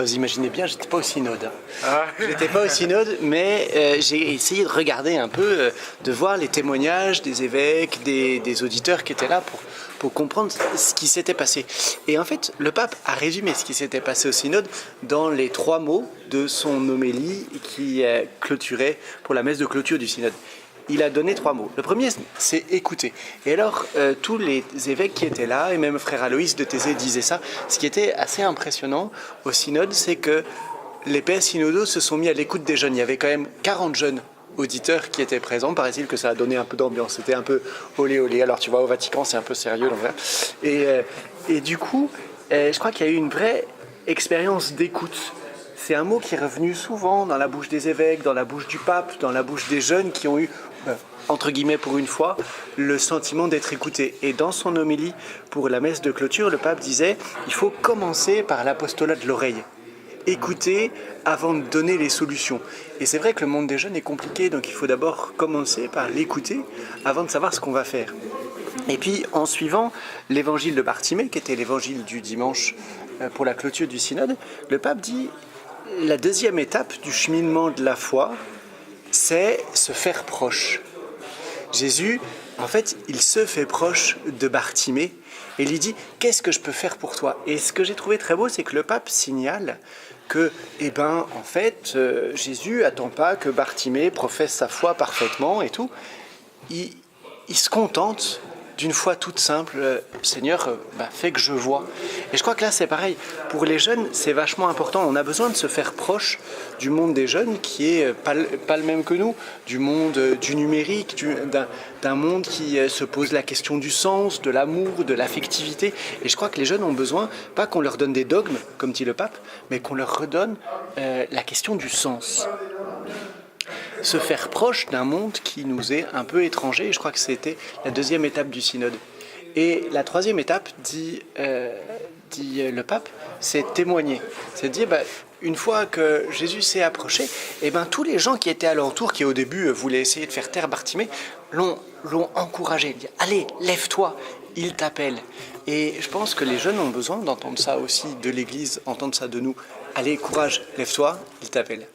vous imaginez bien, j'étais pas au synode. Hein. Ah. J'étais pas au synode, mais j'ai essayé de regarder un peu, de voir les témoignages des évêques, des auditeurs qui étaient là pour comprendre ce qui s'était passé. Et en fait, le pape a résumé ce qui s'était passé au synode dans les 3 mots de son homélie qui clôturait pour la messe de clôture du synode. Il a donné 3 mots. Le premier, c'est écouter. Et alors, tous les évêques qui étaient là, et même frère Aloïs de Thésée disait ça, ce qui était assez impressionnant au synode, c'est que les pères synodaux se sont mis à l'écoute des jeunes. Il y avait quand même 40 jeunes auditeurs qui étaient présents. Paraît-il que ça a donné un peu d'ambiance. C'était un peu olé olé. Alors, tu vois, au Vatican, c'est un peu sérieux, l'envers. Et du coup, je crois qu'il y a eu une vraie expérience d'écoute. C'est un mot qui est revenu souvent dans la bouche des évêques, dans la bouche du pape, dans la bouche des jeunes qui ont eu, entre guillemets pour une fois, le sentiment d'être écoutés. Et dans son homélie pour la messe de clôture, le pape disait « Il faut commencer par l'apostolat de l'oreille. Écouter avant de donner les solutions. » Et c'est vrai que le monde des jeunes est compliqué, donc il faut d'abord commencer par l'écouter avant de savoir ce qu'on va faire. Et puis, en suivant l'évangile de Bartimée, qui était l'évangile du dimanche pour la clôture du synode, le pape dit la deuxième étape du cheminement de la foi, c'est se faire proche. Jésus, en fait, il se fait proche de Bartimée et lui dit « Qu'est-ce que je peux faire pour toi ?» Et ce que j'ai trouvé très beau, c'est que le pape signale que, en fait, Jésus n'attend pas que Bartimée professe sa foi parfaitement et tout. Il se contente d'une foi toute simple, Seigneur, fais que je vois. Et je crois que là, c'est pareil. Pour les jeunes, c'est vachement important. On a besoin de se faire proche du monde des jeunes qui est pas le même que nous, du monde du numérique, d'un monde qui se pose la question du sens, de l'amour, de l'affectivité. Et je crois que les jeunes ont besoin, pas qu'on leur donne des dogmes, comme dit le pape, mais qu'on leur redonne la question du sens. Se faire proche d'un monde qui nous est un peu étranger. Et je crois que c'était la deuxième étape du synode. Et la troisième étape, dit le pape, c'est témoigner. C'est dire, une fois que Jésus s'est approché, tous les gens qui étaient alentour, qui au début voulaient essayer de faire taire Bartimée, l'ont encouragé. Dit, allez, lève-toi, il t'appelle. Et je pense que les jeunes ont besoin d'entendre ça aussi de l'Église, entendre ça de nous. Allez, courage, lève-toi, il t'appelle.